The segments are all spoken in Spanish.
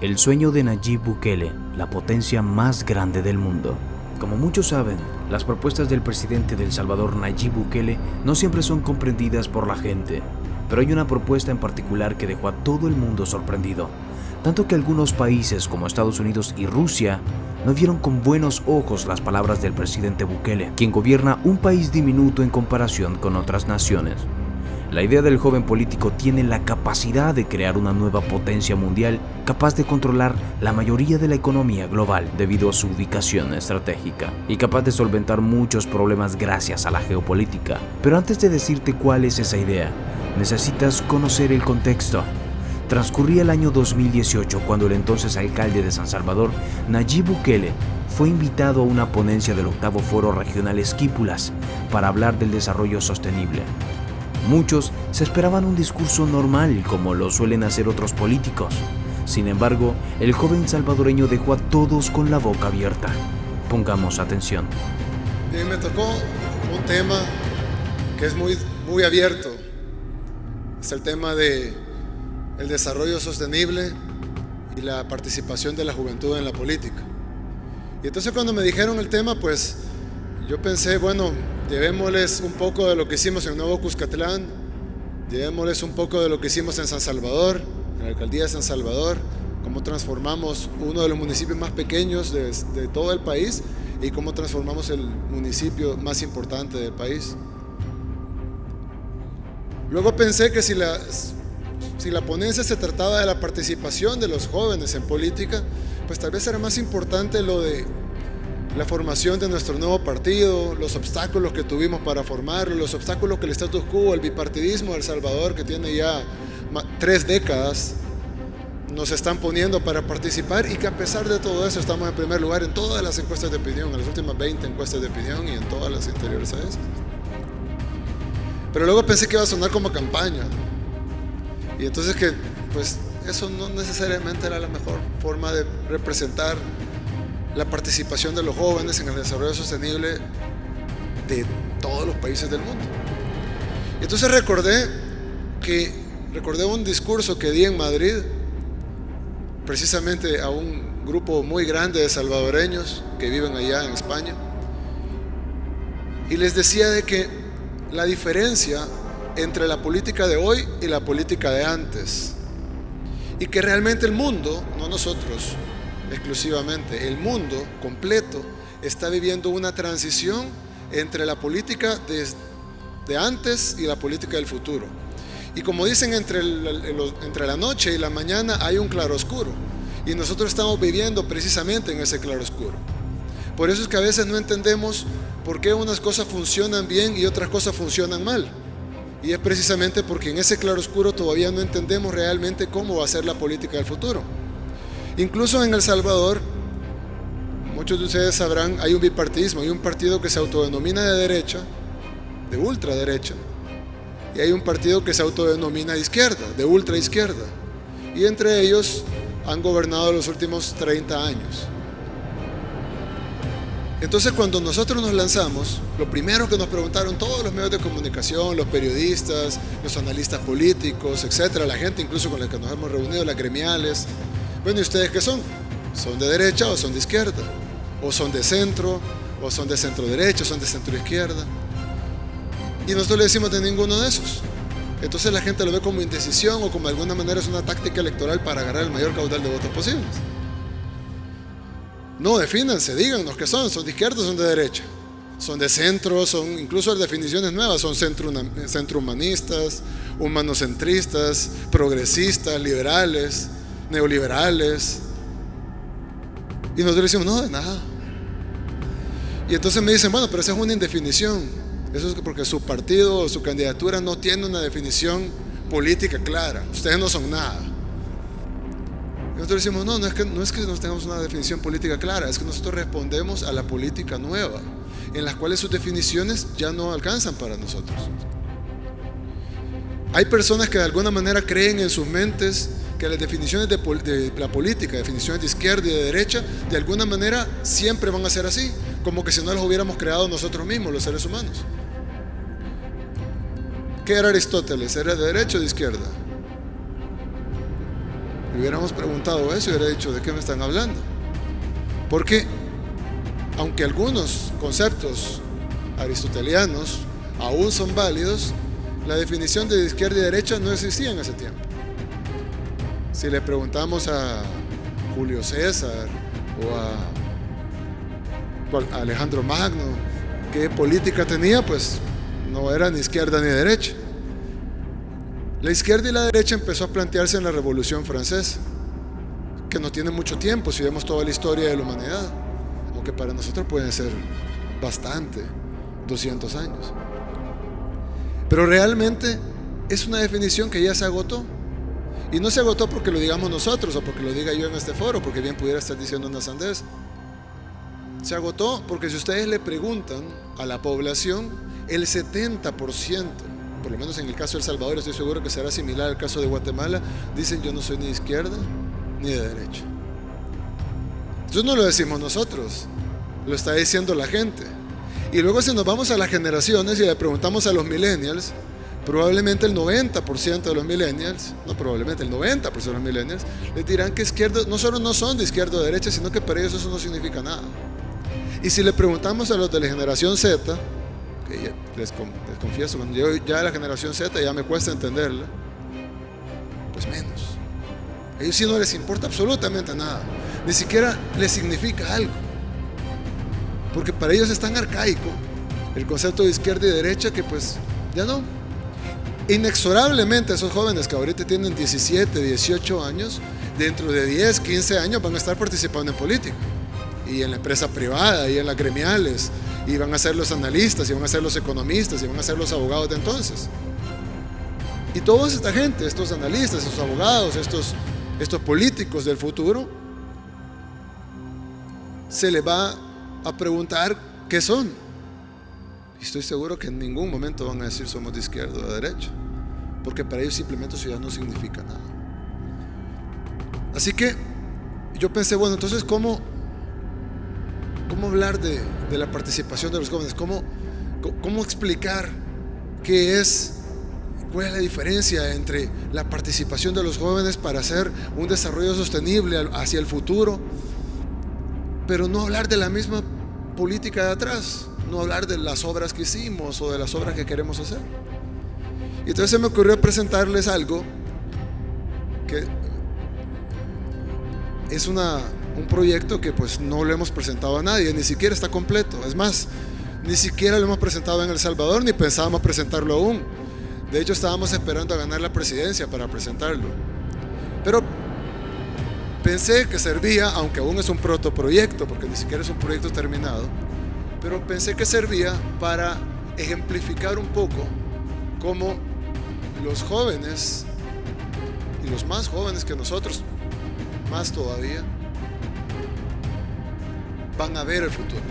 El sueño de Nayib Bukele, la potencia más grande del mundo. Como muchos saben, las propuestas del presidente de El Salvador, Nayib Bukele, no siempre son comprendidas por la gente. Pero hay una propuesta en particular que dejó a todo el mundo sorprendido. Tanto que algunos países como Estados Unidos y Rusia no vieron con buenos ojos las palabras del presidente Bukele, quien gobierna un país diminuto en comparación con otras naciones. La idea del joven político tiene la capacidad de crear una nueva potencia mundial capaz de controlar la mayoría de la economía global debido a su ubicación estratégica y capaz de solventar muchos problemas gracias a la geopolítica. Pero antes de decirte cuál es esa idea, necesitas conocer el contexto. Transcurría el año 2018 cuando el entonces alcalde de San Salvador, Nayib Bukele, fue invitado a una ponencia del 8º Foro Regional Esquipulas para hablar del desarrollo sostenible. Muchos se esperaban un discurso normal como lo suelen hacer otros políticos. Sin embargo, el joven salvadoreño dejó a todos con la boca abierta. Pongamos atención. Bien, me tocó un tema que es muy abierto. Es el tema de el desarrollo sostenible y la participación de la juventud en la política. Y entonces cuando me dijeron el tema, pues yo pensé, bueno, llevémosles un poco de lo que hicimos en Nuevo Cuscatlán, llevémosles un poco de lo que hicimos en San Salvador, en la alcaldía de San Salvador, cómo transformamos uno de los municipios más pequeños de todo el país y cómo transformamos el municipio más importante del país. Luego pensé que si la ponencia se trataba de la participación de los jóvenes en política, pues tal vez era más importante lo de la formación de nuestro nuevo partido, los obstáculos que tuvimos para formarlo, los obstáculos que el status quo, el bipartidismo de El Salvador, que tiene ya 3 décadas, nos están poniendo para participar, y que a pesar de todo eso estamos en primer lugar en todas las encuestas de opinión, en las últimas 20 encuestas de opinión y en todas las anteriores a esas. Pero luego pensé que iba a sonar como campaña, y entonces que pues eso no necesariamente era la mejor forma de representar la participación de los jóvenes en el desarrollo sostenible de todos los países del mundo. Y entonces recordé un discurso que di en Madrid, precisamente a un grupo muy grande de salvadoreños que viven allá en España, y les decía de que la diferencia entre la política de hoy y la política de antes, y que realmente el mundo, no nosotros exclusivamente, el mundo completo está viviendo una transición entre la política de antes y la política del futuro. Y como dicen, entre la noche y la mañana hay un claroscuro, y nosotros estamos viviendo precisamente en ese claroscuro. Por eso es que a veces no entendemos por qué unas cosas funcionan bien y otras cosas funcionan mal. Y es precisamente porque en ese claroscuro todavía no entendemos realmente cómo va a ser la política del futuro. Incluso en El Salvador, muchos de ustedes sabrán, hay un bipartidismo, hay un partido que se autodenomina de derecha, de ultraderecha, y hay un partido que se autodenomina de izquierda, de ultraizquierda, y entre ellos han gobernado los últimos 30 años. Entonces, cuando nosotros nos lanzamos, lo primero que nos preguntaron todos los medios de comunicación, los periodistas, los analistas políticos, etcétera, la gente incluso con la que nos hemos reunido, las gremiales: bueno, ¿y ustedes qué son? ¿Son de derecha o son de izquierda? ¿O son de centro? ¿O son de centro derecha? ¿O son de centro izquierda? Y nosotros le decimos: de ninguno de esos. Entonces la gente lo ve como indecisión, o como de alguna manera es una táctica electoral para agarrar el mayor caudal de votos posibles. No, defínanse, díganos qué son de izquierda o son de derecha. Son de centro, son incluso definiciones nuevas, son centro humanistas, humanocentristas, progresistas, liberales, neoliberales. Y nosotros decimos: no, de nada. Y entonces me dicen: bueno, pero esa es una indefinición. Eso es porque su partido o su candidatura no tiene una definición política clara. Ustedes no son nada. Y nosotros decimos: no es que no tengamos una definición política clara, es que nosotros respondemos a la política nueva, en las cuales sus definiciones ya no alcanzan para nosotros. Hay personas que de alguna manera creen en sus mentes que las definiciones de la política, definiciones de izquierda y de derecha, de alguna manera siempre van a ser así, como que si no las hubiéramos creado nosotros mismos, los seres humanos. ¿Qué era Aristóteles? ¿Era de derecha o de izquierda? hubiéramos preguntado eso y hubiera dicho, ¿de qué me están hablando? Porque aunque algunos conceptos aristotelianos aún son válidos, la definición de izquierda y derecha no existía en ese tiempo. Si le preguntamos a Julio César o a Alejandro Magno qué política tenía, pues no era ni izquierda ni derecha. La izquierda y la derecha empezó a plantearse en la Revolución Francesa, que no tiene mucho tiempo si vemos toda la historia de la humanidad, aunque para nosotros pueden ser bastante, 200 años. Pero realmente es una definición que ya se agotó. Y no se agotó porque lo digamos nosotros o porque lo diga yo en este foro, porque bien pudiera estar diciendo una sandez. Se agotó porque si ustedes le preguntan a la población, el 70%, por lo menos en el caso de El Salvador, estoy seguro que será similar al caso de Guatemala, dicen yo no soy ni de izquierda ni de derecha. Entonces no lo decimos nosotros, lo está diciendo la gente. Y luego si nos vamos a las generaciones y le preguntamos a los millennials, probablemente el 90% de los millennials, no probablemente, el 90% de los millennials les dirán que izquierda, no solo no son de izquierda o derecha, sino que para ellos eso no significa nada. Y si le preguntamos a los de la generación Z, que les confieso, cuando yo ya de la generación Z ya me cuesta entenderla, pues menos. A ellos sí no les importa absolutamente nada, ni siquiera les significa algo, porque para ellos es tan arcaico el concepto de izquierda y derecha que pues ya no. Inexorablemente esos jóvenes que ahorita tienen 17, 18 años, dentro de 10, 15 años van a estar participando en política y en la empresa privada y en las gremiales, y van a ser los analistas y van a ser los economistas y van a ser los abogados de entonces. Y toda esta gente, estos analistas, estos abogados, estos políticos del futuro, se les va a preguntar qué son. Y estoy seguro que en ningún momento van a decir somos de izquierda o de derecha, porque para ellos simplemente eso ya no significa nada. Así que yo pensé, bueno, entonces ¿cómo hablar de la participación de los jóvenes? ¿Cómo explicar cuál es la diferencia entre la participación de los jóvenes para hacer un desarrollo sostenible hacia el futuro, pero no hablar de la misma política de atrás, no hablar de las obras que hicimos o de las obras que queremos hacer? Y entonces se me ocurrió presentarles algo que es un proyecto que pues no lo hemos presentado a nadie, ni siquiera está completo. Es más, ni siquiera lo hemos presentado en El Salvador, ni pensábamos presentarlo aún. De hecho, estábamos esperando a ganar la presidencia para presentarlo. Pero pensé que servía, aunque aún es un protoproyecto, porque ni siquiera es un proyecto terminado, pero pensé que servía para ejemplificar un poco cómo los jóvenes, y los más jóvenes que nosotros, más todavía, van a ver el futuro.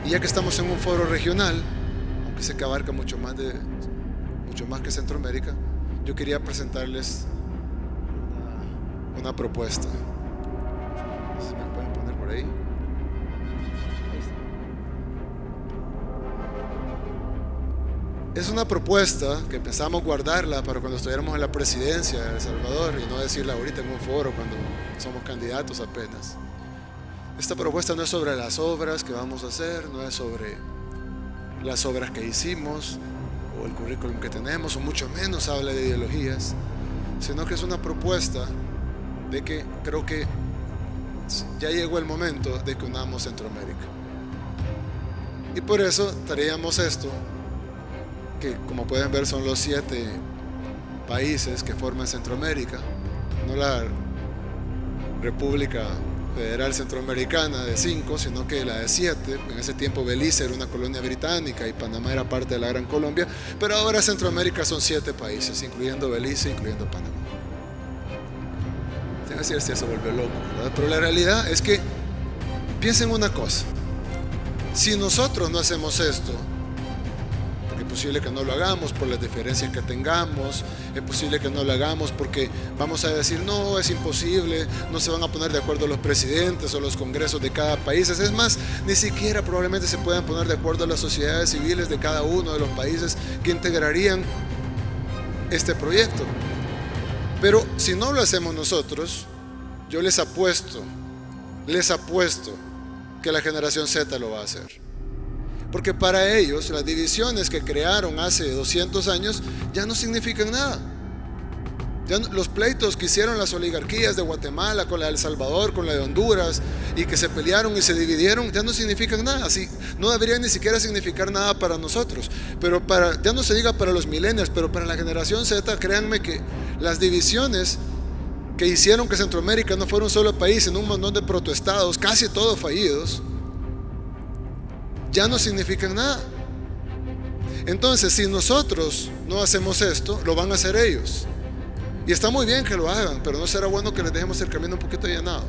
Y ya que estamos en un foro regional, aunque sé que abarca mucho más que Centroamérica, yo quería presentarles una propuesta. ¿Se me pueden poner por ahí? Es una propuesta que pensamos guardarla para cuando estuviéramos en la presidencia de El Salvador y no decirla ahorita en un foro cuando somos candidatos apenas. Esta propuesta no es sobre las obras que vamos a hacer, no es sobre las obras que hicimos o el currículum que tenemos, o mucho menos habla de ideologías, sino que es una propuesta de que creo que ya llegó el momento de que unamos Centroamérica. Y por eso traíamos esto, que como pueden ver son los 7 países que forman Centroamérica, no la República Federal Centroamericana de 5, sino que la de 7. En ese tiempo Belice era una colonia británica y Panamá era parte de la Gran Colombia, pero ahora Centroamérica son 7 países, incluyendo Belice, incluyendo Panamá. Tengo que decir, si se vuelve loco, ¿verdad? Pero la realidad es que piensen una cosa: si nosotros no hacemos esto, es posible que no lo hagamos por las diferencias que tengamos, es posible que no lo hagamos porque vamos a decir no, es imposible, no se van a poner de acuerdo los presidentes o los congresos de cada país. Es más, ni siquiera probablemente se puedan poner de acuerdo las sociedades civiles de cada uno de los países que integrarían este proyecto. Pero si no lo hacemos nosotros, yo les apuesto que la generación Z lo va a hacer. Porque para ellos las divisiones que crearon hace 200 años ya no significan nada. Ya no, los pleitos que hicieron las oligarquías de Guatemala con la de El Salvador, con la de Honduras, y que se pelearon y se dividieron, ya no significan nada. Así, no debería ni siquiera significar nada para nosotros. Pero ya no se diga para los millennials, pero para la generación Z, créanme que las divisiones que hicieron que Centroamérica no fuera un solo país, sino un montón de protoestados, casi todos fallidos, ya no significan nada. Entonces, si nosotros no hacemos esto, lo van a hacer ellos. Y está muy bien que lo hagan, pero no será bueno que les dejemos el camino un poquito allanado.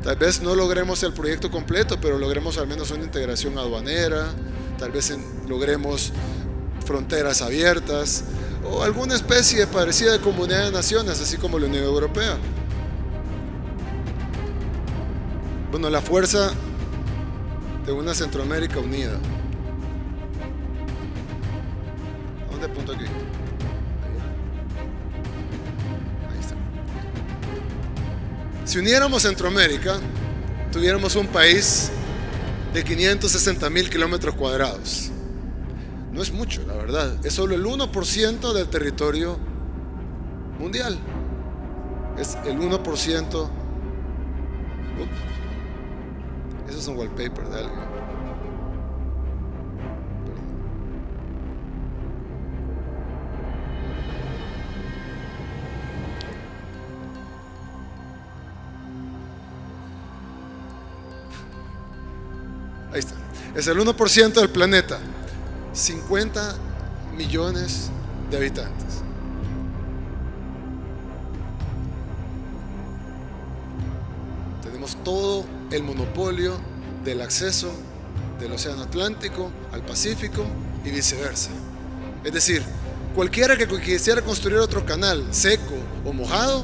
Tal vez no logremos el proyecto completo, pero logremos al menos una integración aduanera, tal vez logremos fronteras abiertas o alguna especie parecida de comunidad de naciones, así como la Unión Europea. Bueno, la fuerza de una Centroamérica unida. ¿A dónde apunto aquí? Ahí está. Si uniéramos Centroamérica, tuviéramos un país de 560,000 kilómetros cuadrados. No es mucho, la verdad. Es solo el 1% del territorio mundial. Es el 1%. Eso es un wallpaper de algo. Ahí está. Es el 1% del planeta. 50 millones de habitantes. Tenemos todo el monopolio del acceso del Océano Atlántico al Pacífico y viceversa. Es decir, cualquiera que quisiera construir otro canal seco o mojado,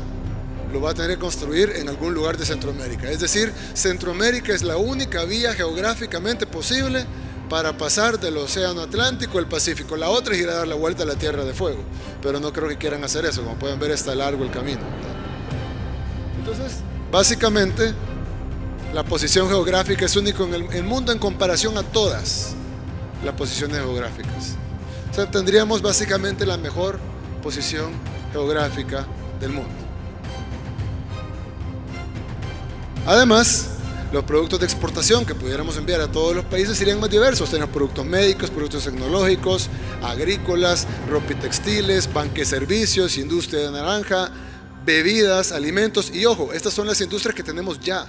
lo va a tener que construir en algún lugar de Centroamérica. Es decir, Centroamérica es la única vía geográficamente posible para pasar del Océano Atlántico al Pacífico. La otra es ir a dar la vuelta a la Tierra de Fuego, pero no creo que quieran hacer eso. Como pueden ver, está largo el camino, ¿verdad? Entonces, básicamente, la posición geográfica es única en el mundo en comparación a todas las posiciones geográficas. O sea, tendríamos básicamente la mejor posición geográfica del mundo. Además, los productos de exportación que pudiéramos enviar a todos los países serían más diversos. Tenemos productos médicos, productos tecnológicos, agrícolas, ropa y textiles, banqueservicios, industria de naranja, bebidas, alimentos. Y ojo, estas son las industrias que tenemos ya.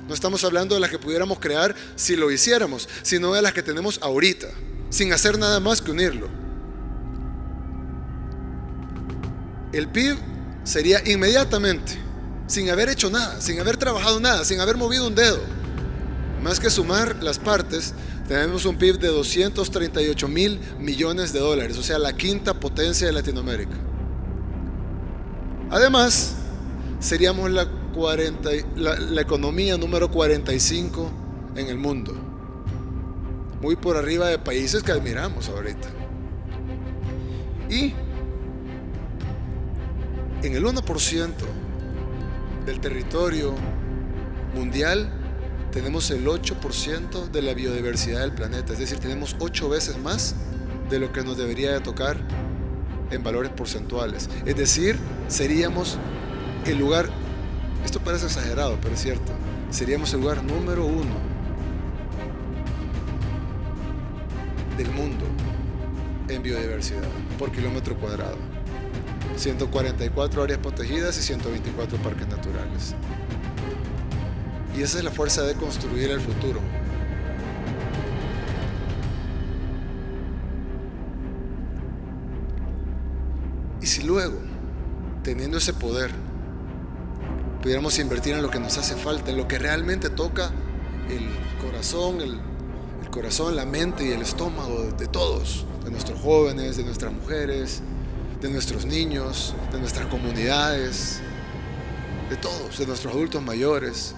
No estamos hablando de las que pudiéramos crear si lo hiciéramos, sino de las que tenemos ahorita, sin hacer nada más que unirlo. El PIB sería inmediatamente, sin haber hecho nada, sin haber trabajado nada, sin haber movido un dedo, más que sumar las partes, tenemos un PIB de 238,000 millones de dólares, o sea, la quinta potencia de Latinoamérica. Además, seríamos la economía número 45 en el mundo, muy por arriba de países que admiramos ahorita. Y en el 1% del territorio mundial tenemos el 8% de la biodiversidad del planeta, es decir, tenemos 8 veces más de lo que nos debería de tocar en valores porcentuales. Es decir, seríamos el lugar, esto parece exagerado, pero es cierto, seríamos el lugar número 1 del mundo en biodiversidad por kilómetro cuadrado. 144 áreas protegidas y 124 parques naturales. Y esa es la fuerza de construir el futuro. Y si luego, teniendo ese poder, pudiéramos invertir en lo que nos hace falta, en lo que realmente toca el corazón, la mente y el estómago de todos, de nuestros jóvenes, de nuestras mujeres, de nuestros niños, de nuestras comunidades, de todos, de nuestros adultos mayores,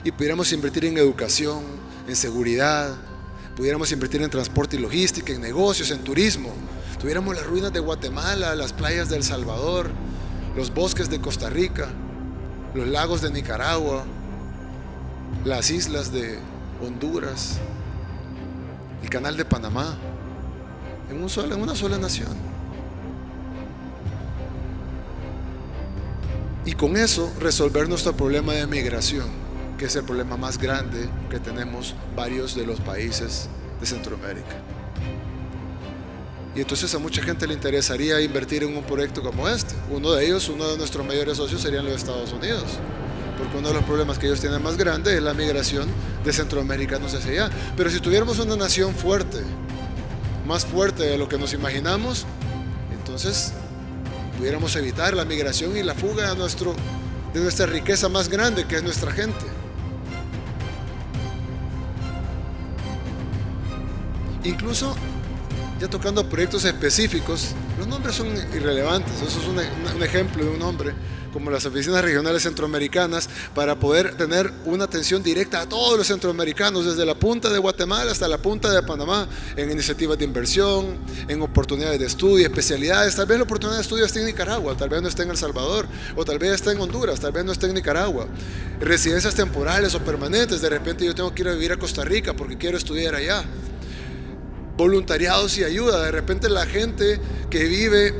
y pudiéramos invertir en educación, en seguridad, pudiéramos invertir en transporte y logística, en negocios, en turismo, tuviéramos las ruinas de Guatemala, las playas de El Salvador, los bosques de Costa Rica, los lagos de Nicaragua, las islas de Honduras, el canal de Panamá, en una sola nación. Y con eso resolver nuestro problema de migración, que es el problema más grande que tenemos varios de los países de Centroamérica. Y entonces a mucha gente le interesaría invertir en un proyecto como este. Uno de nuestros mayores socios serían los Estados Unidos, porque uno de los problemas que ellos tienen más grande es la migración de centroamericanos hacia allá. Pero si tuviéramos una nación fuerte, más fuerte de lo que nos imaginamos, entonces pudiéramos evitar la migración y la fuga de nuestra riqueza más grande, que es nuestra gente. Incluso ya tocando proyectos específicos, los nombres son irrelevantes. Eso es un ejemplo de un nombre, como las oficinas regionales centroamericanas, para poder tener una atención directa a todos los centroamericanos, desde la punta de Guatemala hasta la punta de Panamá, en iniciativas de inversión, en oportunidades de estudio, especialidades. Tal vez la oportunidad de estudio esté en Nicaragua, tal vez no esté en El Salvador, o tal vez esté en Honduras, tal vez no esté en Nicaragua. Residencias temporales o permanentes, de repente yo tengo que ir a vivir a Costa Rica porque quiero estudiar allá. Voluntariados y ayuda, de repente la gente que vive,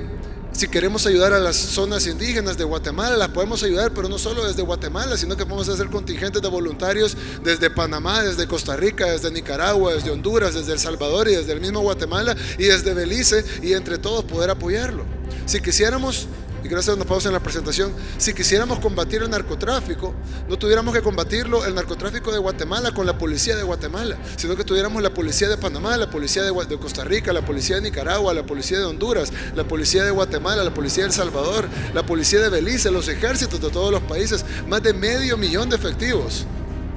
si queremos ayudar a las zonas indígenas de Guatemala, las podemos ayudar, pero no solo desde Guatemala, sino que podemos hacer contingentes de voluntarios desde Panamá, desde Costa Rica, desde Nicaragua, desde Honduras, desde El Salvador y desde el mismo Guatemala y desde Belice, y entre todos poder apoyarlo. Si quisiéramos, y gracias, nos pausa en la presentación, si quisiéramos combatir el narcotráfico, no tuviéramos que combatirlo, el narcotráfico de Guatemala, con la policía de Guatemala, sino que tuviéramos la policía de Panamá, la policía de Costa Rica, la policía de Nicaragua, la policía de Honduras, la policía de Guatemala, la policía de El Salvador, la policía de Belice, los ejércitos de todos los países, más de 500,000 de efectivos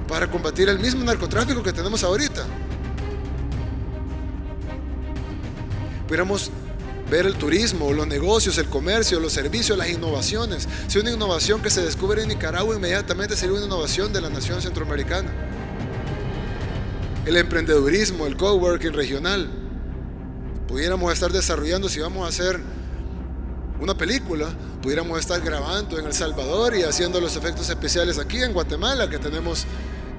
para combatir el mismo narcotráfico que tenemos ahorita. Pudiéramos ver el turismo, los negocios, el comercio, los servicios, las innovaciones. Si una innovación que se descubre en Nicaragua, inmediatamente sería una innovación de la nación centroamericana. El emprendedurismo, el coworking regional. Pudiéramos estar desarrollando, si vamos a hacer una película, pudiéramos estar grabando en El Salvador y haciendo los efectos especiales aquí en Guatemala, que tenemos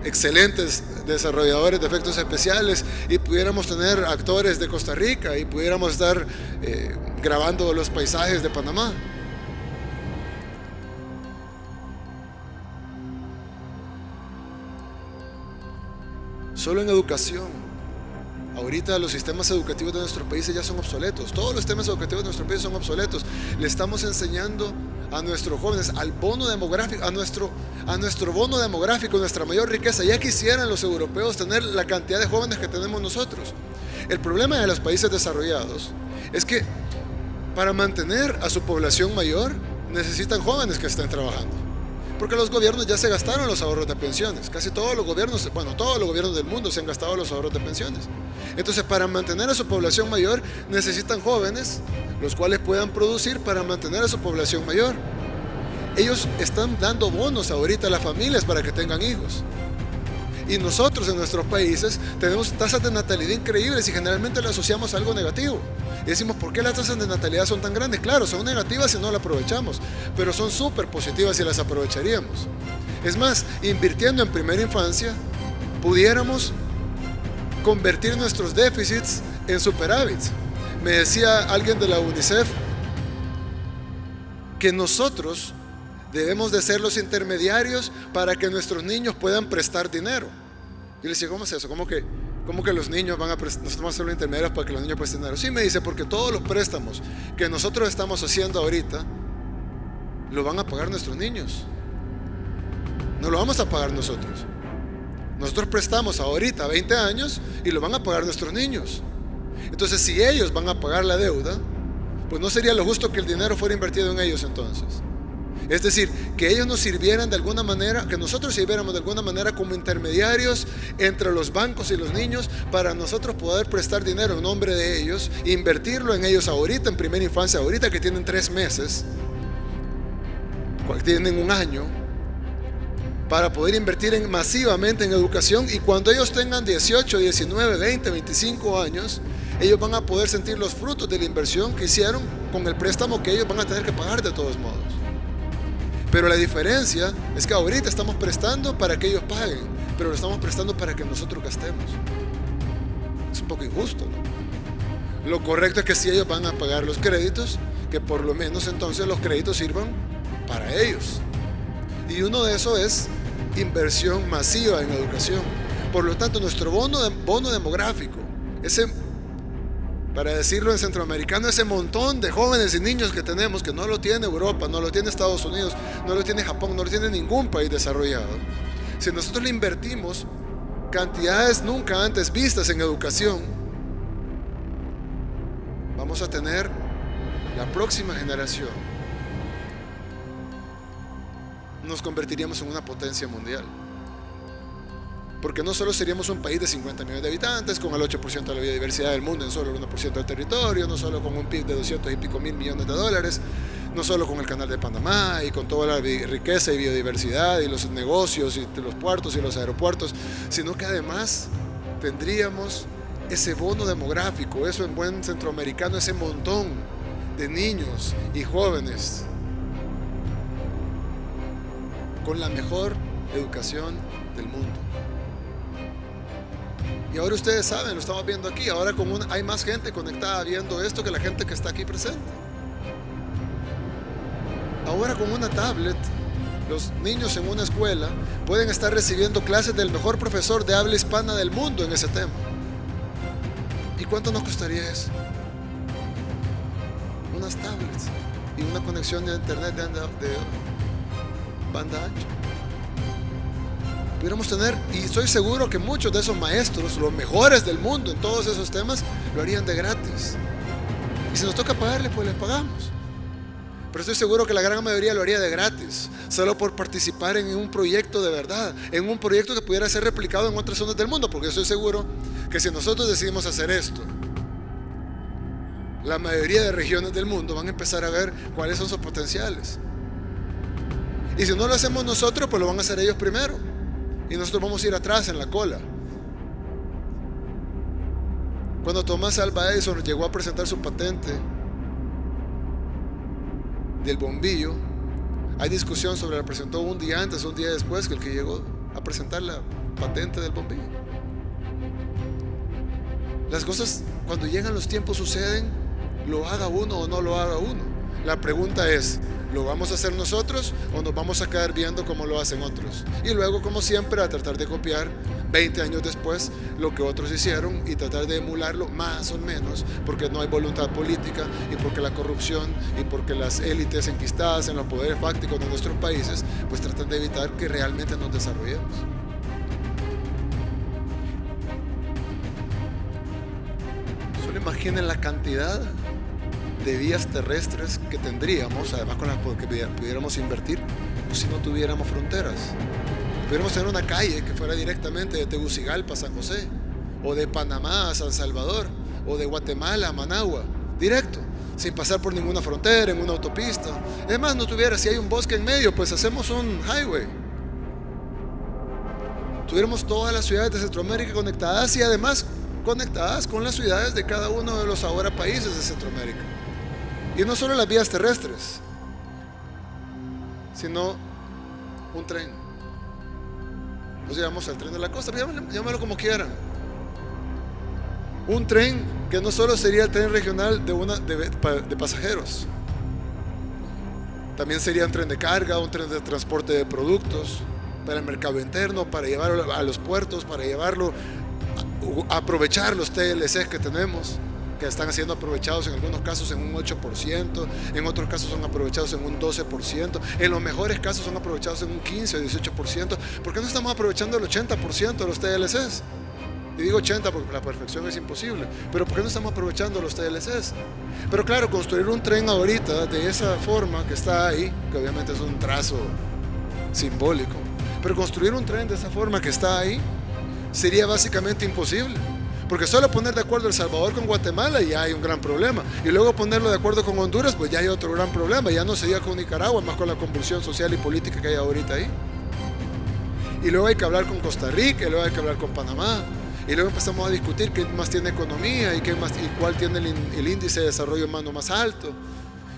excelentes desarrolladores de efectos especiales, y pudiéramos tener actores de Costa Rica y pudiéramos estar grabando los paisajes de Panamá. Solo en educación, ahorita los sistemas educativos de nuestros países ya son obsoletos. Todos los sistemas educativos de nuestros países son obsoletos. Le estamos enseñando a nuestros jóvenes, al bono demográfico, a nuestro bono demográfico, nuestra mayor riqueza. Ya quisieran los europeos tener la cantidad de jóvenes que tenemos nosotros. El problema de los países desarrollados es que para mantener a su población mayor necesitan jóvenes que estén trabajando, porque los gobiernos ya se gastaron los ahorros de pensiones. Casi todos los gobiernos, todos los gobiernos del mundo se han gastado los ahorros de pensiones. Entonces, para mantener a su población mayor necesitan jóvenes, los cuales puedan producir para mantener a su población mayor. Ellos están dando bonos ahorita a las familias para que tengan hijos. Y nosotros en nuestros países tenemos tasas de natalidad increíbles y generalmente le asociamos a algo negativo. Y decimos, ¿por qué las tasas de natalidad son tan grandes? Claro, son negativas si no las aprovechamos, pero son súper positivas si las aprovecharíamos. Es más, invirtiendo en primera infancia, pudiéramos convertir nuestros déficits en superávits. Me decía alguien de la UNICEF que nosotros debemos de ser los intermediarios para que nuestros niños puedan prestar dinero. Yo le decía, ¿cómo es eso? ¿Cómo que los niños nosotros vamos a ser los intermediarios para que los niños presten dinero? Sí, me dice, porque todos los préstamos que nosotros estamos haciendo ahorita lo van a pagar nuestros niños. No lo vamos a pagar nosotros. Nosotros prestamos ahorita 20 años y lo van a pagar nuestros niños. Entonces, si ellos van a pagar la deuda, pues no sería lo justo que el dinero fuera invertido en ellos entonces. Es decir, que ellos nos sirvieran de alguna manera, que nosotros sirviéramos de alguna manera como intermediarios entre los bancos y los niños, para nosotros poder prestar dinero en nombre de ellos, invertirlo en ellos ahorita, en primera infancia, ahorita que tienen 3 meses, tienen 1 año, para poder invertir masivamente en educación, y cuando ellos tengan 18, 19, 20, 25 años, ellos van a poder sentir los frutos de la inversión que hicieron con el préstamo que ellos van a tener que pagar de todos modos. Pero la diferencia es que ahorita estamos prestando para que ellos paguen, pero lo estamos prestando para que nosotros gastemos. Es un poco injusto, ¿no? Lo correcto es que si ellos van a pagar los créditos, que por lo menos entonces los créditos sirvan para ellos. Y uno de esos es inversión masiva en educación. Por lo tanto, nuestro bono demográfico, para decirlo en centroamericano, ese montón de jóvenes y niños que tenemos, que no lo tiene Europa, no lo tiene Estados Unidos, no lo tiene Japón, no lo tiene ningún país desarrollado. Si nosotros le invertimos cantidades nunca antes vistas en educación, vamos a tener la próxima generación. Nos convertiríamos en una potencia mundial. Porque no solo seríamos un país de 50 millones de habitantes, con el 8% de la biodiversidad del mundo en solo el 1% del territorio, no solo con un PIB de 200 y pico mil millones de dólares, no solo con el canal de Panamá y con toda la riqueza y biodiversidad y los negocios y los puertos y los aeropuertos, sino que además tendríamos ese bono demográfico, eso en buen centroamericano, ese montón de niños y jóvenes con la mejor educación del mundo. Y ahora ustedes saben, lo estamos viendo aquí, ahora hay más gente conectada viendo esto que la gente que está aquí presente. Ahora con una tablet, los niños en una escuela pueden estar recibiendo clases del mejor profesor de habla hispana del mundo en ese tema. ¿Y cuánto nos costaría eso? Unas tablets y una conexión de internet de banda ancha. Pudiéramos tener, y estoy seguro que muchos de esos maestros, los mejores del mundo en todos esos temas, lo harían de gratis. Y si nos toca pagarle, pues les pagamos. Pero estoy seguro que la gran mayoría lo haría de gratis, solo por participar en un proyecto de verdad, en un proyecto que pudiera ser replicado en otras zonas del mundo, porque estoy seguro que si nosotros decidimos hacer esto, la mayoría de regiones del mundo van a empezar a ver cuáles son sus potenciales. Y si no lo hacemos nosotros, pues lo van a hacer ellos primero. Y nosotros vamos a ir atrás en la cola. Cuando Thomas Alva Edison llegó a presentar su patente del bombillo, hay discusión sobre la presentó un día antes o un día después que el que llegó a presentar la patente del bombillo. Las cosas cuando llegan los tiempos suceden, lo haga uno o no lo haga uno. La pregunta es, ¿lo vamos a hacer nosotros o nos vamos a quedar viendo cómo lo hacen otros? Y luego, como siempre, a tratar de copiar 20 años después lo que otros hicieron y tratar de emularlo más o menos, porque no hay voluntad política y porque la corrupción y porque las élites enquistadas en los poderes fácticos de nuestros países pues tratan de evitar que realmente nos desarrollemos. Solo imaginen la cantidad de vías terrestres que tendríamos, además con las que pudiéramos invertir, pues si no tuviéramos fronteras. Pudiéramos tener una calle que fuera directamente de Tegucigalpa a San José, o de Panamá a San Salvador, o de Guatemala a Managua, directo, sin pasar por ninguna frontera, en una autopista. Además, no tuviera, si hay un bosque en medio, pues hacemos un highway. Tuviéramos todas las ciudades de Centroamérica conectadas y además conectadas con las ciudades de cada uno de los ahora países de Centroamérica. Y no solo las vías terrestres, sino un tren. Nos llamamos al tren de la costa, llámalo como quieran. Un tren que no solo sería el tren regional de pasajeros, también sería un tren de carga, un tren de transporte de productos para el mercado interno, para llevarlo a los puertos, para llevarlo a aprovechar los TLCs que tenemos, que están siendo aprovechados en algunos casos en un 8%, en otros casos son aprovechados en un 12%, en los mejores casos son aprovechados en un 15 o 18%. ¿Por qué no estamos aprovechando el 80% de los TLCs? Y digo 80 porque la perfección es imposible, pero ¿por qué no estamos aprovechando los TLCs? Pero claro, construir un tren ahorita de esa forma que está ahí, que obviamente es un trazo simbólico, pero construir un tren de esa forma que está ahí sería básicamente imposible. Porque solo poner de acuerdo El Salvador con Guatemala ya hay un gran problema. Y luego ponerlo de acuerdo con Honduras, pues ya hay otro gran problema. Ya no sería con Nicaragua, más con la convulsión social y política que hay ahorita ahí. Y luego hay que hablar con Costa Rica, y luego hay que hablar con Panamá. Y luego empezamos a discutir qué más tiene economía y cuál tiene el índice de desarrollo humano más alto.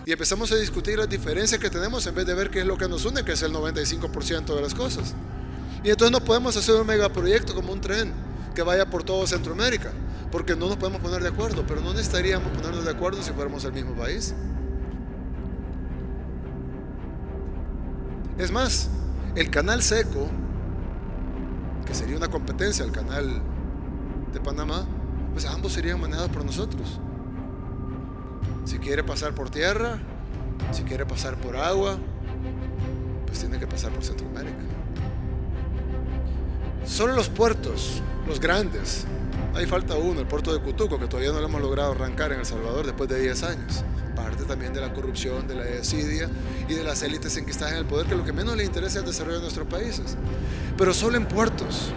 y empezamos a discutir las diferencias que tenemos en vez de ver qué es lo que nos une, que es el 95% de las cosas. Y entonces no podemos hacer un megaproyecto como un tren que vaya por todo Centroamérica, porque no nos podemos poner de acuerdo, pero no necesitaríamos ponernos de acuerdo si fuéramos el mismo país. Es más, el canal seco, que sería una competencia al canal de Panamá, pues ambos serían manejados por nosotros. Si quiere pasar por tierra, si quiere pasar por agua, pues tiene que pasar por Centroamérica. Solo los puertos, los grandes, ahí falta uno, el puerto de Cutuco, que todavía no lo hemos logrado arrancar en El Salvador después de 10 años. Parte también de la corrupción, de la desidia y de las élites enquistadas en el poder, que lo que menos les interesa es el desarrollo de nuestros países. Pero solo en puertos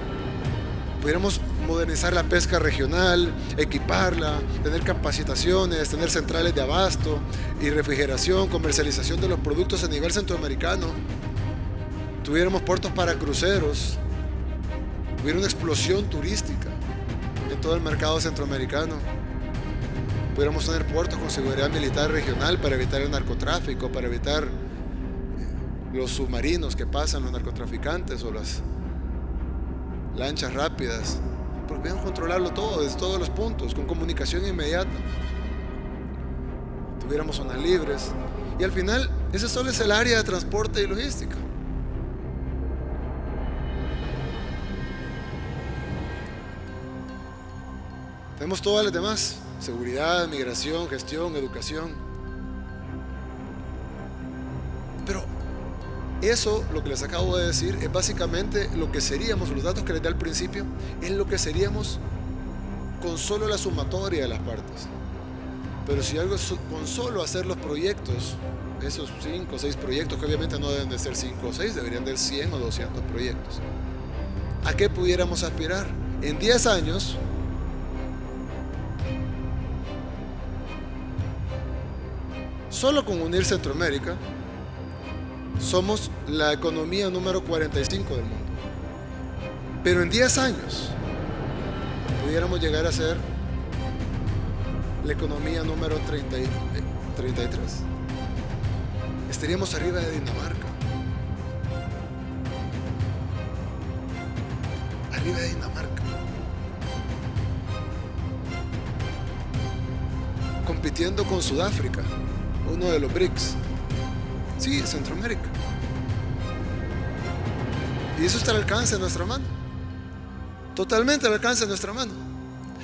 pudiéramos modernizar la pesca regional, equiparla, tener capacitaciones, tener centrales de abasto y refrigeración, comercialización de los productos a nivel centroamericano. Tuviéramos puertos para cruceros, hubiera una explosión turística en todo el mercado centroamericano. Pudiéramos tener puertos con seguridad militar regional para evitar el narcotráfico, para evitar los submarinos que pasan los narcotraficantes o las lanchas rápidas, porque pueden controlarlo todo desde todos los puntos, con comunicación inmediata. Tuviéramos zonas libres y al final ese solo es el área de transporte y logística. Tenemos todas las demás: seguridad, migración, gestión, educación. Pero eso, lo que les acabo de decir, es básicamente lo que seríamos, los datos que les di al principio, es lo que seríamos con solo la sumatoria de las partes. Pero si algo con solo hacer los proyectos, esos 5 o 6 proyectos, que obviamente no deben de ser 5 o 6, deberían de ser 100 o 200 proyectos, ¿a qué pudiéramos aspirar? En 10 años, solo con unir Centroamérica, somos la economía número 45 del mundo. Pero en 10 años pudiéramos llegar a ser la economía número 33. Estaríamos arriba de Dinamarca. Arriba de Dinamarca. Compitiendo con Sudáfrica, uno de los BRICS. Sí, Centroamérica. Y eso está al alcance de nuestra mano. Totalmente al alcance de nuestra mano.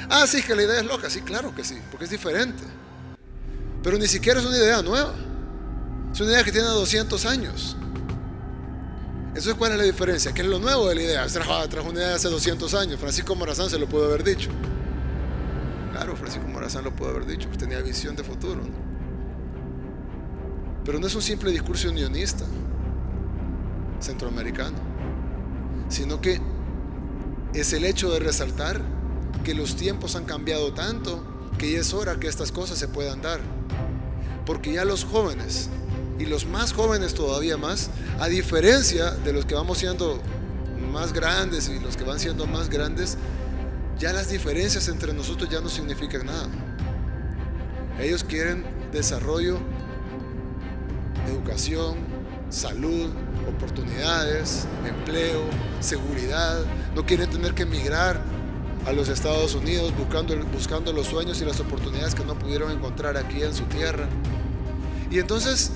Ah, sí, que la idea es loca. Sí, claro que sí, porque es diferente. Pero ni siquiera es una idea nueva. Es una idea que tiene 200 años. Entonces, ¿cuál es la diferencia? ¿Qué es lo nuevo de la idea? Trajo una idea de hace 200 años. Francisco Morazán se lo pudo haber dicho. Claro, Francisco Morazán lo pudo haber dicho, porque tenía visión de futuro, ¿no? Pero no es un simple discurso unionista centroamericano, sino que es el hecho de resaltar que los tiempos han cambiado tanto que ya es hora que estas cosas se puedan dar. Porque ya los jóvenes, y los más jóvenes todavía más, a diferencia de los que vamos siendo más grandes y los que van siendo más grandes, ya las diferencias entre nosotros ya no significan nada. Ellos quieren desarrollo, educación, salud, oportunidades, empleo, seguridad. No quieren tener que emigrar a los Estados Unidos buscando los sueños y las oportunidades que no pudieron encontrar aquí en su tierra. Y entonces,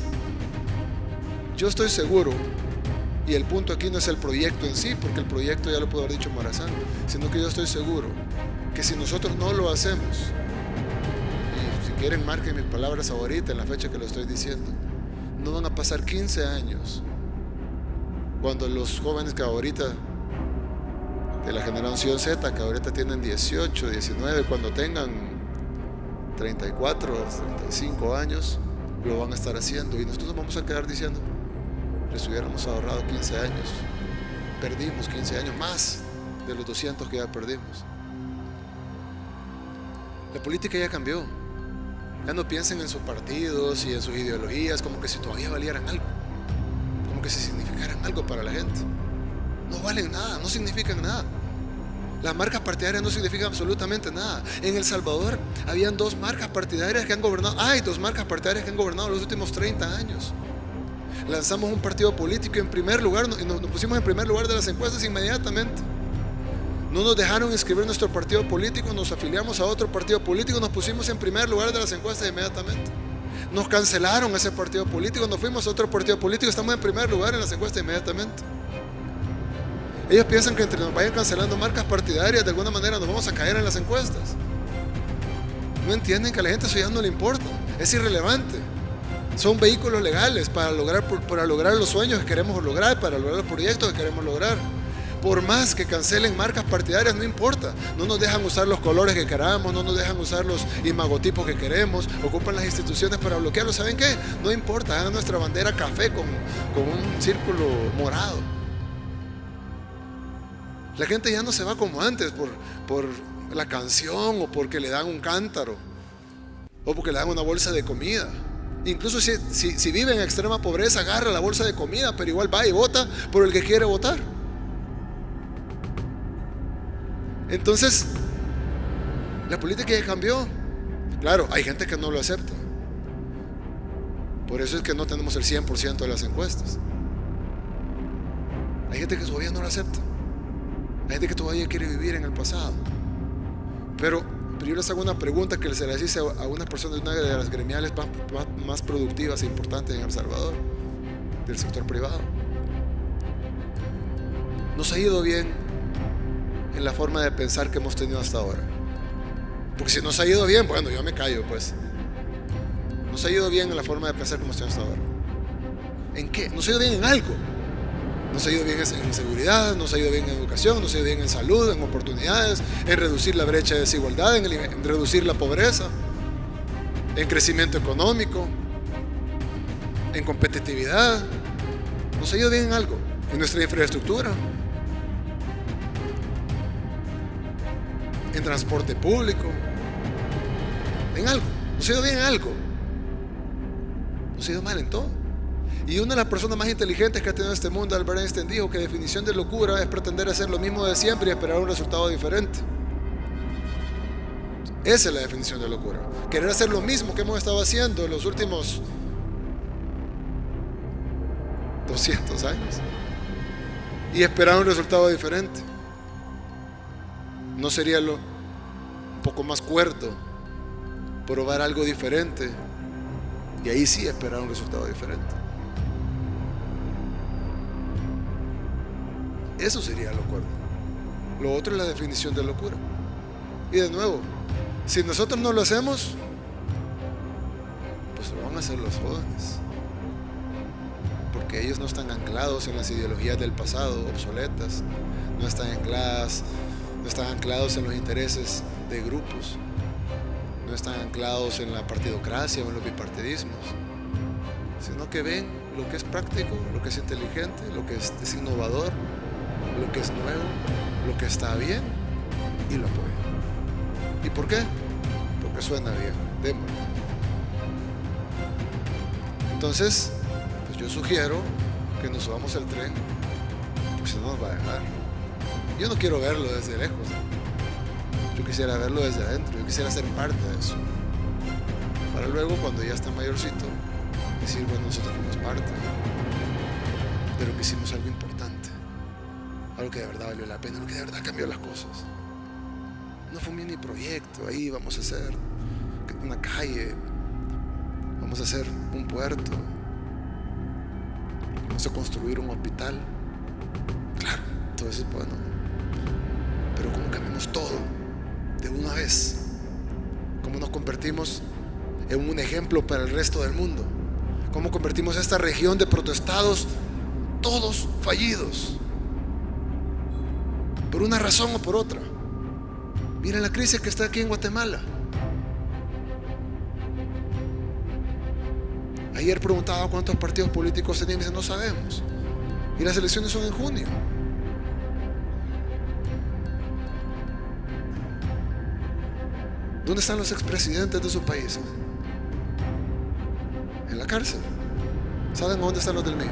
yo estoy seguro, y el punto aquí no es el proyecto en sí, porque el proyecto ya lo pudo haber dicho Morazán, sino que yo estoy seguro que si nosotros no lo hacemos, y si quieren marquen mis palabras ahorita en la fecha que lo estoy diciendo, no van a pasar 15 años cuando los jóvenes que ahorita de la generación Z, que ahorita tienen 18, 19, cuando tengan 34, 35 años, lo van a estar haciendo, y nosotros vamos a quedar diciendo: les hubiéramos ahorrado 15 años, perdimos 15 años más de los 200 que ya perdimos. La política ya cambió. Ya no piensen en sus partidos y en sus ideologías como que si todavía valieran algo, como que si significaran algo para la gente. No valen nada, no significan nada. Las marcas partidarias no significan absolutamente nada. En El Salvador habían dos marcas partidarias que han gobernado. Hay dos marcas partidarias que han gobernado los últimos 30 años. Lanzamos un partido político en primer lugar y nos pusimos en primer lugar de las encuestas inmediatamente. No nos dejaron inscribir nuestro partido político, nos afiliamos a otro partido político, nos pusimos en primer lugar de las encuestas inmediatamente. Nos cancelaron ese partido político, nos fuimos a otro partido político, estamos en primer lugar en las encuestas inmediatamente. Ellos piensan que entre nos vayan cancelando marcas partidarias, de alguna manera nos vamos a caer en las encuestas. No entienden que a la gente eso ya no le importa, es irrelevante. Son vehículos legales para lograr los sueños que queremos lograr, para lograr los proyectos que queremos lograr. Por más que cancelen marcas partidarias, no importa. No nos dejan usar los colores que queramos, no nos dejan usar los imagotipos que queremos, ocupan las instituciones para bloquearlos. ¿Saben qué? No importa, hagan nuestra bandera café con un círculo morado. La gente ya no se va como antes por la canción o porque le dan un cántaro o porque le dan una bolsa de comida. Incluso si vive en extrema pobreza, agarra la bolsa de comida, pero igual va y vota por el que quiere votar. Entonces, la política ya cambió. Claro, hay gente que no lo acepta. Por eso es que no tenemos el 100% de las encuestas. Hay gente que todavía no lo acepta. Hay gente que todavía quiere vivir en el pasado. Pero yo les hago una pregunta que se les hice a una persona de una de las gremiales más productivas e importantes en El Salvador, del sector privado. ¿Nos ha ido bien en la forma de pensar que hemos tenido hasta ahora? Porque si nos ha ido bien, bueno, yo me callo pues. Nos ha ido bien en la forma de pensar que hemos tenido hasta ahora. ¿En qué? Nos ha ido bien en algo. Nos ha ido bien en seguridad, nos ha ido bien en educación, nos ha ido bien en salud, en oportunidades, en reducir la brecha de desigualdad, en reducir la pobreza, en crecimiento económico, en competitividad. Nos ha ido bien en algo, en nuestra infraestructura, en transporte público, en algo. Nos ha ido bien en algo. Nos ha ido mal en todo. Y una de las personas más inteligentes que ha tenido este mundo, Albert Einstein, dijo que definición de locura es pretender hacer lo mismo de siempre y esperar un resultado diferente. Esa es la definición de locura. Querer hacer lo mismo que hemos estado haciendo en los últimos 200 años y esperar un resultado diferente. ¿No sería un poco más cuerdo probar algo diferente y ahí sí esperar un resultado diferente? Eso sería locura. Lo otro es la definición de locura. Y de nuevo, si nosotros no lo hacemos, pues lo van a hacer los jóvenes, porque ellos no están anclados en las ideologías del pasado obsoletas, no están anclados en los intereses de grupos, no están anclados en la partidocracia o en los bipartidismos, sino que ven lo que es práctico, lo que es inteligente, lo que es innovador, lo que es nuevo, lo que está bien, y lo apoyan. ¿Y por qué? Porque suena bien, démoslo. Entonces, pues yo sugiero que nos subamos al tren, porque si no nos va a dejar. Yo no quiero verlo desde lejos, yo quisiera verlo desde adentro, yo quisiera ser parte de eso, para luego, cuando ya esté mayorcito, decir, bueno, nosotros fuimos parte, pero que hicimos algo importante, algo que de verdad valió la pena, algo que de verdad cambió las cosas. No fue un mini proyecto, ahí vamos a hacer una calle, vamos a hacer un puerto, vamos a construir un hospital. Claro, todo eso es bueno, pero cómo cambiamos todo de una vez, cómo nos convertimos en un ejemplo para el resto del mundo, cómo convertimos esta región de protestados todos fallidos, por una razón o por otra. Miren la crisis que está aquí en Guatemala. Ayer preguntaba cuántos partidos políticos tenían y me dicen, no sabemos. Y las elecciones son en junio. ¿Dónde están los expresidentes de sus países? En la cárcel. ¿Saben dónde están los del mío?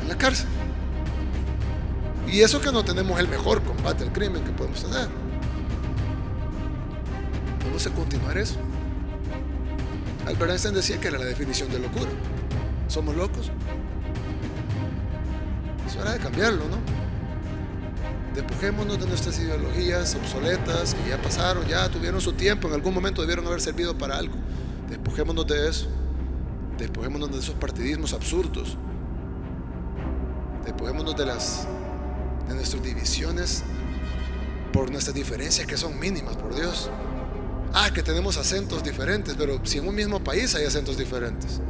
En la cárcel. Y eso que no tenemos el mejor combate al crimen que podemos tener. Vamos a continuar eso. Albert Einstein decía que era la definición de locura. ¿Somos locos? Es hora de cambiarlo, ¿no? Despojémonos de nuestras ideologías obsoletas que ya pasaron, ya tuvieron su tiempo, en algún momento debieron haber servido para algo. Despojémonos de eso. Despojémonos de esos partidismos absurdos. Despojémonos de nuestras divisiones por nuestras diferencias que son mínimas, por Dios. Que tenemos acentos diferentes, pero si en un mismo país hay acentos diferentes.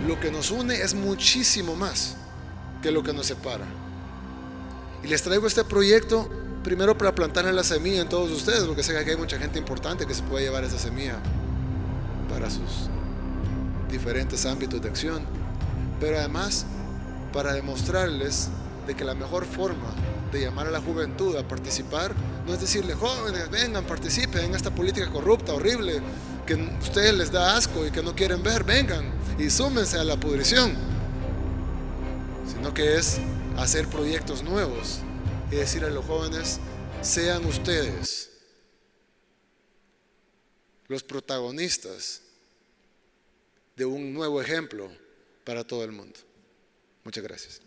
Lo que nos une es muchísimo más que lo que nos separa. Y les traigo este proyecto primero para plantarle la semilla en todos ustedes, porque sé que hay mucha gente importante que se puede llevar esa semilla para sus diferentes ámbitos de acción, pero además para demostrarles de que la mejor forma de llamar a la juventud a participar no es decirle: jóvenes, vengan, participen en esta política corrupta, horrible, que a ustedes les da asco y que no quieren ver, vengan y súmense a la pudrición, sino que es hacer proyectos nuevos y decir a los jóvenes: sean ustedes los protagonistas de un nuevo ejemplo para todo el mundo. Muchas gracias.